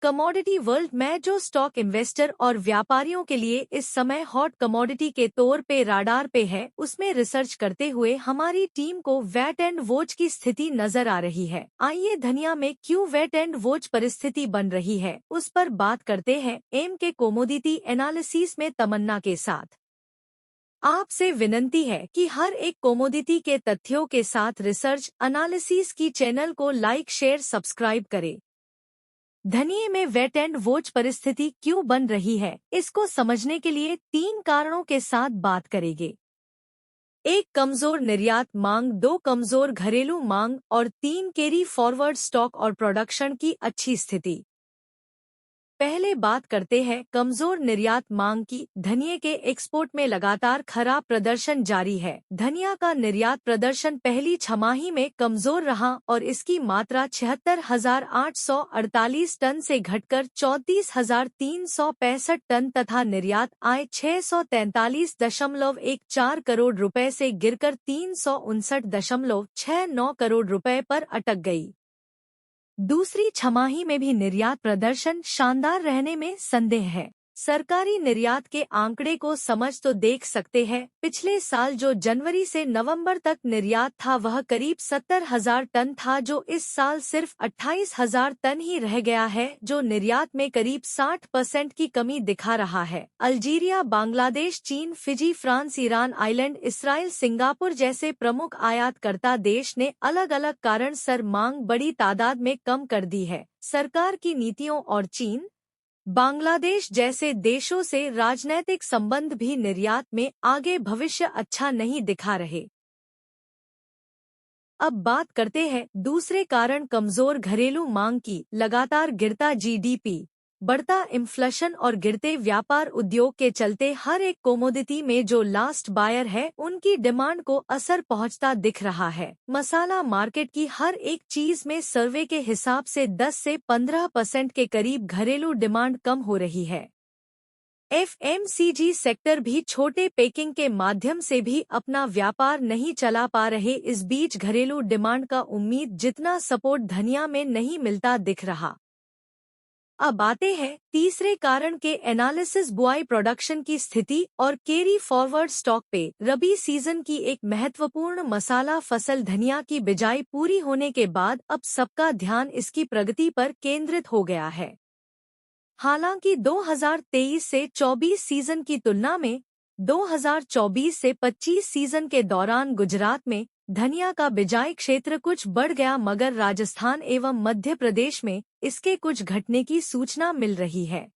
Commodity world में जो stock investor और व्यापारियों के लिए इस समय हॉट कमोडिटी के तौर पे राडार पे है, उसमें रिसर्च करते हुए हमारी टीम को वेट एंड वॉच की स्थिति नजर आ रही है। आइए धनिया में क्यों वेट एंड वॉच परिस्थिति बन रही है, उस पर बात करते हैं एम के कमोडिटी एनालिसिस में तमन्ना के साथ। आपसे विनंती है कि हर एक कमोडिटी के तथ्यों के साथ रिसर्च एनालिसिस की चैनल को लाइक शेयर सब्सक्राइब करें। धनिये में वेट एंड वॉच परिस्थिति क्यों बन रही है, इसको समझने के लिए 3 कारणों के साथ बात करेंगे। 1 कमजोर निर्यात मांग, 2 कमजोर घरेलू मांग और 3 कैरी फॉरवर्ड स्टॉक और प्रोडक्शन की अच्छी स्थिति। पहले बात करते हैं कमजोर निर्यात मांग की। धनिये के एक्सपोर्ट में लगातार खराब प्रदर्शन जारी है। धनिया का निर्यात प्रदर्शन पहली छमाही में कमजोर रहा और इसकी मात्रा 76,848 टन से घटकर 34,365 टन तथा निर्यात आय 643.14 करोड़ रुपए से गिरकर 359.69 करोड़ रुपए पर अटक गई। दूसरी छमाही में भी निर्यात प्रदर्शन शानदार रहने में संदेह है। सरकारी निर्यात के आंकड़े को समझ तो देख सकते हैं। पिछले साल जो जनवरी से नवंबर तक निर्यात था वह करीब 70,000 टन था, जो इस साल सिर्फ 28,000 टन ही रह गया है, जो निर्यात में करीब 60% की कमी दिखा रहा है। अल्जीरिया, बांग्लादेश, चीन, Fiji, France, Iran, island, Israel, Singapore जैसे प्रमुख आयातकर्ता देश ने अलग अलग कारण से मांग बड़ी तादाद में कम कर दी है। सरकार की नीतियों और चीन, बांग्लादेश जैसे देशों से राजनैतिक संबंध भी निर्यात में आगे भविष्य अच्छा नहीं दिखा रहे। अब बात करते हैं दूसरे कारण कमजोर घरेलू मांग की। लगातार गिरता जीडीपी, बढ़ता इन्फ्लेशन और गिरते व्यापार उद्योग के चलते हर एक कमोडिटी में जो लास्ट बायर है उनकी डिमांड को असर पहुंचता दिख रहा है। मसाला मार्केट की हर एक चीज में सर्वे के हिसाब से 10 से 15% के करीब घरेलू डिमांड कम हो रही है। एफएमसीजी सेक्टर भी छोटे पैकिंग के माध्यम से भी अपना व्यापार नहीं चला पा रहे। इस बीच घरेलू डिमांड का उम्मीद जितना सपोर्ट धनिया में नहीं मिलता दिख रहा। अब आते हैं तीसरे कारण के एनालिसिस, बुआई प्रोडक्शन की स्थिति और कैरी फॉरवर्ड स्टॉक पे। रबी सीजन की एक महत्वपूर्ण मसाला फसल धनिया की बिजाई पूरी होने के बाद अब सबका ध्यान इसकी प्रगति पर केंद्रित हो गया है। हालांकि 2023 से 24 सीजन की तुलना में 2024 से 25 सीजन के दौरान गुजरात में धनिया का बिजाई क्षेत्र कुछ बढ़ गया, मगर राजस्थान एवं मध्य प्रदेश में इसके कुछ घटने की सूचना मिल रही है।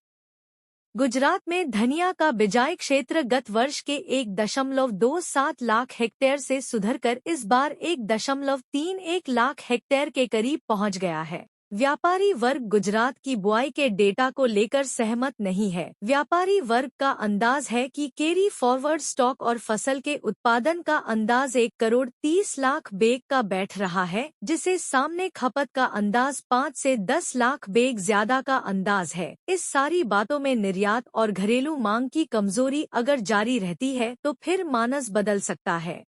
गुजरात में धनिया का बिजाई क्षेत्र गत वर्ष के 1.27 लाख हेक्टेयर से सुधरकर इस बार 1.31 लाख हेक्टेयर के करीब पहुंच गया है। व्यापारी वर्ग गुजरात की बुआई के डेटा को लेकर सहमत नहीं है। व्यापारी वर्ग का अंदाज है कि कैरी फॉरवर्ड स्टॉक और फसल के उत्पादन का अंदाज 1,30,00,000 बैग का बैठ रहा है, जिसे सामने खपत का अंदाज 5 से 10 लाख बैग ज्यादा का अंदाज है। इस सारी बातों में निर्यात और घरेलू मांग की कमजोरी अगर जारी रहती है तो फिर मानस बदल सकता है।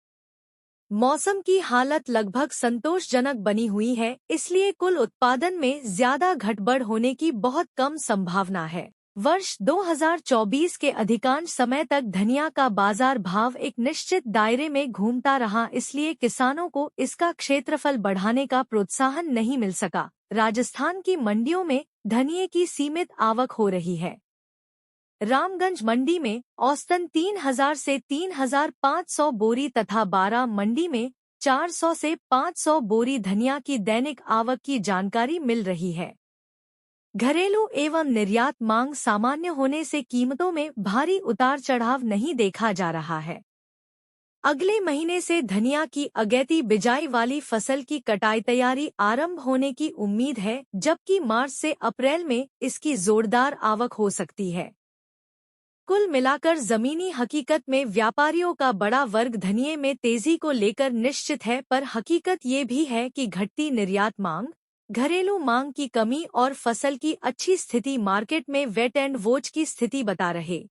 मौसम की हालत लगभग संतोषजनक बनी हुई है, इसलिए कुल उत्पादन में ज्यादा घटबढ़ होने की बहुत कम संभावना है। वर्ष 2024 के अधिकांश समय तक धनिया का बाजार भाव एक निश्चित दायरे में घूमता रहा, इसलिए किसानों को इसका क्षेत्रफल बढ़ाने का प्रोत्साहन नहीं मिल सका। राजस्थान की मंडियों में धनिये की सीमित आवक हो रही है। रामगंज मंडी में औसतन 3,000 से 3,500 बोरी तथा बारा मंडी में 400 से 500 बोरी धनिया की दैनिक आवक की जानकारी मिल रही है। घरेलू एवं निर्यात मांग सामान्य होने से कीमतों में भारी उतार चढ़ाव नहीं देखा जा रहा है। अगले महीने से धनिया की अगैती बिजाई वाली फसल की कटाई तैयारी आरंभ होने की उम्मीद है, जबकि मार्च से अप्रैल में इसकी जोरदार आवक हो सकती है। कुल मिलाकर जमीनी हकीकत में व्यापारियों का बड़ा वर्ग धनिये में तेजी को लेकर निश्चित है, पर हकीकत ये भी है कि घटती निर्यात मांग, घरेलू मांग की कमी और फसल की अच्छी स्थिति मार्केट में वेट एंड वॉच की स्थिति बता रहे।